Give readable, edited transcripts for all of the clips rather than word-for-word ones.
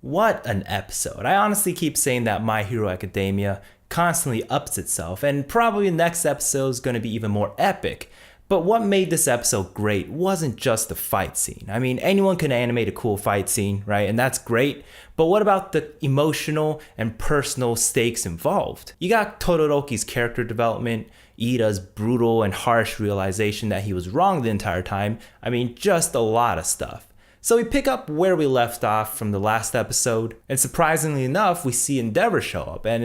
What an episode. I honestly keep saying that My Hero Academia constantly ups itself, and probably the next episode is going to be even more epic. But what made this episode great wasn't just the fight scene. I mean, anyone can animate a cool fight scene, right? And that's great. But what about the emotional and personal stakes involved? You got Todoroki's character development, Iida's brutal and harsh realization that he was wrong the entire time. I mean, just a lot of stuff. So we pick up where we left off from the last episode, and surprisingly enough, we see Endeavor show up, and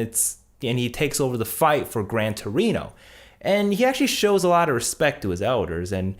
he takes over the fight for Gran Torino. And he actually shows a lot of respect to his elders and,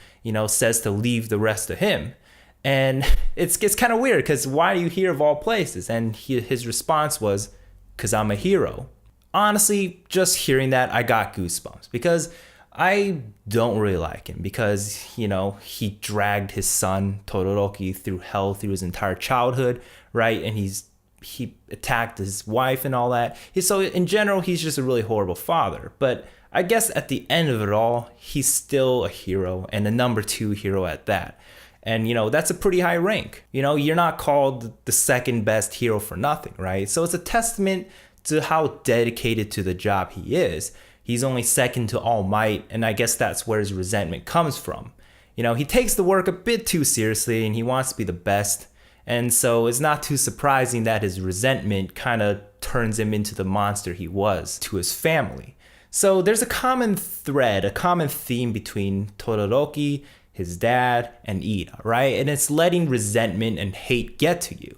says to leave the rest to him. And it's kind of weird because why are you here of all places? And his response was, because I'm a hero. Honestly, just hearing that, I got goosebumps because I don't really like him because, he dragged his son, Todoroki, through hell through his entire childhood, right? And he attacked his wife and all that. So in general, he's just a really horrible father. But I guess at the end of it all, he's still a hero and a number 2 hero at that. And, that's a pretty high rank. You're not called the second best hero for nothing, right? So it's a testament to how dedicated to the job he is. He's only second to All Might, and I guess that's where his resentment comes from. He takes the work a bit too seriously and he wants to be the best. And so it's not too surprising that his resentment kind of turns him into the monster he was to his family. So there's a common thread, a common theme between Todoroki, his dad, and Iida, right? And it's letting resentment and hate get to you.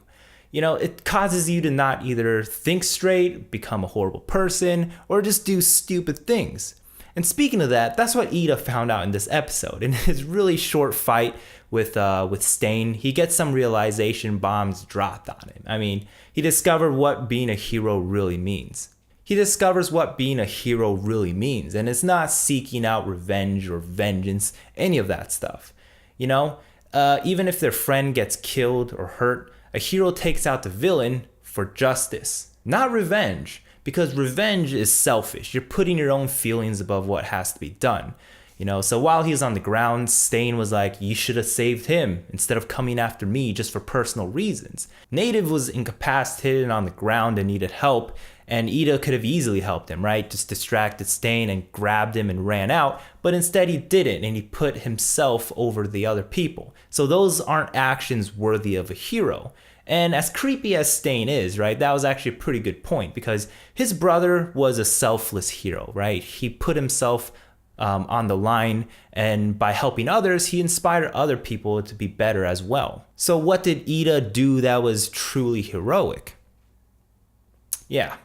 It causes you to not either think straight, become a horrible person, or just do stupid things. And speaking of that, that's what Iida found out in this episode. In his really short fight with Stain, he gets some realization bombs dropped on him. I mean, he discovered what being a hero really means. He discovers what being a hero really means, and it's not seeking out revenge or vengeance, any of that stuff. Even if their friend gets killed or hurt, a hero takes out the villain for justice, not revenge, because revenge is selfish. You're putting your own feelings above what has to be done. So while he was on the ground, Stain was like, you should have saved him instead of coming after me just for personal reasons. Native was incapacitated on the ground and needed help, and Iida could have easily helped him, right? Just distracted Stain and grabbed him and ran out, but instead he didn't, and he put himself over the other people. So those aren't actions worthy of a hero. And as creepy as Stain is, right, that was actually a pretty good point because his brother was a selfless hero, right? He put himself on the line, and by helping others, he inspired other people to be better as well. So what did Iida do that was truly heroic? Yeah,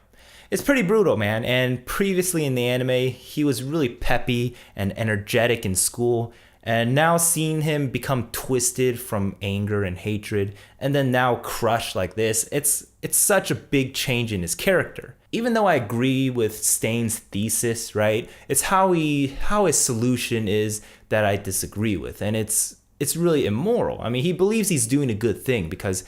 it's pretty brutal, man. And previously in the anime, he was really peppy and energetic in school. And now seeing him become twisted from anger and hatred, and then now crushed like this, it's such a big change in his character. Even though I agree with Stain's thesis, right? It's how his solution is that I disagree with, and it's really immoral. I mean, he believes he's doing a good thing because,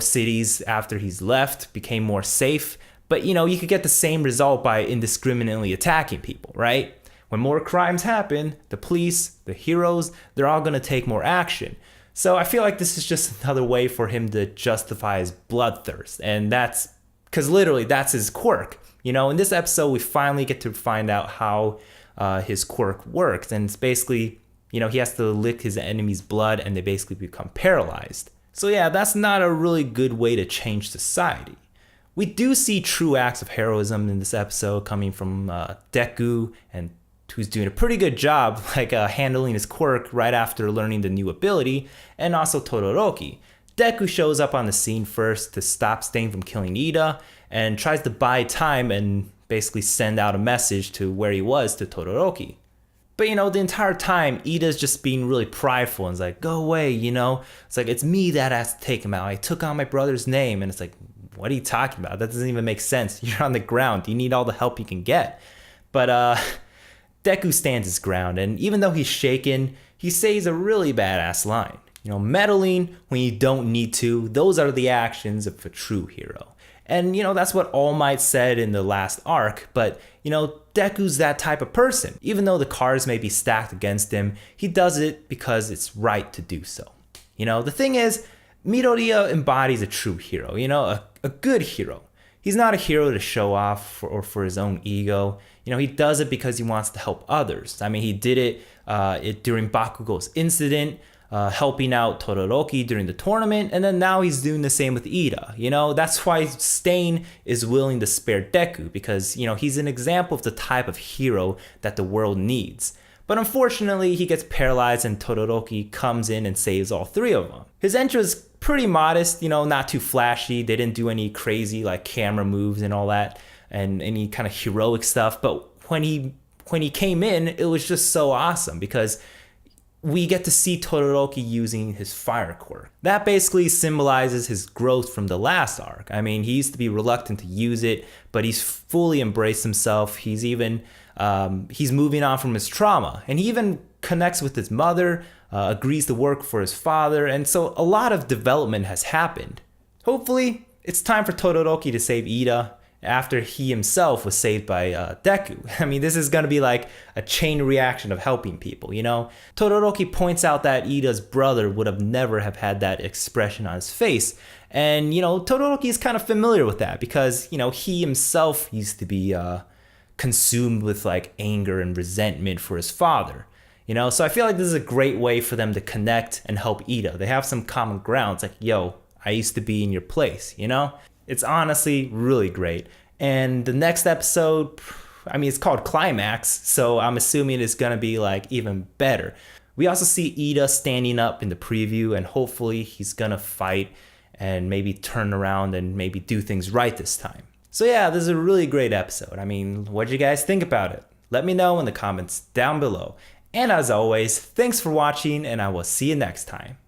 cities after he's left became more safe, but you could get the same result by indiscriminately attacking people, right? When more crimes happen, the police, the heroes, they're all going to take more action. So I feel like this is just another way for him to justify his bloodthirst. And that's because literally that's his quirk. In this episode, we finally get to find out how his quirk works. And it's basically, he has to lick his enemy's blood and they basically become paralyzed. So yeah, that's not a really good way to change society. We do see true acts of heroism in this episode coming from Deku, and who's doing a pretty good job handling his quirk right after learning the new ability, and also Todoroki. Deku shows up on the scene first to stop Stain from killing Iida and tries to buy time and basically send out a message to where he was to Todoroki. But the entire time Iida's just being really prideful and is like, go away, It's like, it's me that has to take him out. I took on my brother's name. And it's like, what are you talking about? That doesn't even make sense. You're on the ground. You need all the help you can get. But Deku stands his ground, and even though he's shaken, he says a really badass line. Meddling when you don't need to, those are the actions of a true hero. And, that's what All Might said in the last arc, but, Deku's that type of person. Even though the cards may be stacked against him, he does it because it's right to do so. The thing is, Midoriya embodies a true hero, a good hero. He's not a hero to show off or for his own ego. He does it because he wants to help others. I mean, he did it during Bakugo's incident, helping out Todoroki during the tournament, and then now he's doing the same with Iida. That's why Stain is willing to spare Deku, because, he's an example of the type of hero that the world needs. But unfortunately, he gets paralyzed and Todoroki comes in and saves all three of them. His entry was pretty modest, not too flashy. They didn't do any crazy like camera moves and all that and any kind of heroic stuff. But when he came in, it was just so awesome because we get to see Todoroki using his fire quirk. That basically symbolizes his growth from the last arc. I mean, he used to be reluctant to use it, but he's fully embraced himself. He's even he's moving on from his trauma, and he even connects with his mother, agrees to work for his father, and so a lot of development has happened. Hopefully, it's time for Todoroki to save Iida after he himself was saved by Deku. I mean, this is going to be like a chain reaction of helping people, Todoroki points out that Iida's brother would have never have had that expression on his face. And, Todoroki is kind of familiar with that because, he himself used to be consumed with like anger and resentment for his father. So I feel like this is a great way for them to connect and help Iida. They have some common ground. It's like, yo, I used to be in your place, It's honestly really great. And the next episode, I mean, it's called Climax, so I'm assuming it's gonna be like even better. We also see Iida standing up in the preview, and hopefully he's gonna fight and maybe turn around and maybe do things right this time. So yeah, this is a really great episode. I mean, what'd you guys think about it? Let me know in the comments down below. And as always, thanks for watching, and I will see you next time.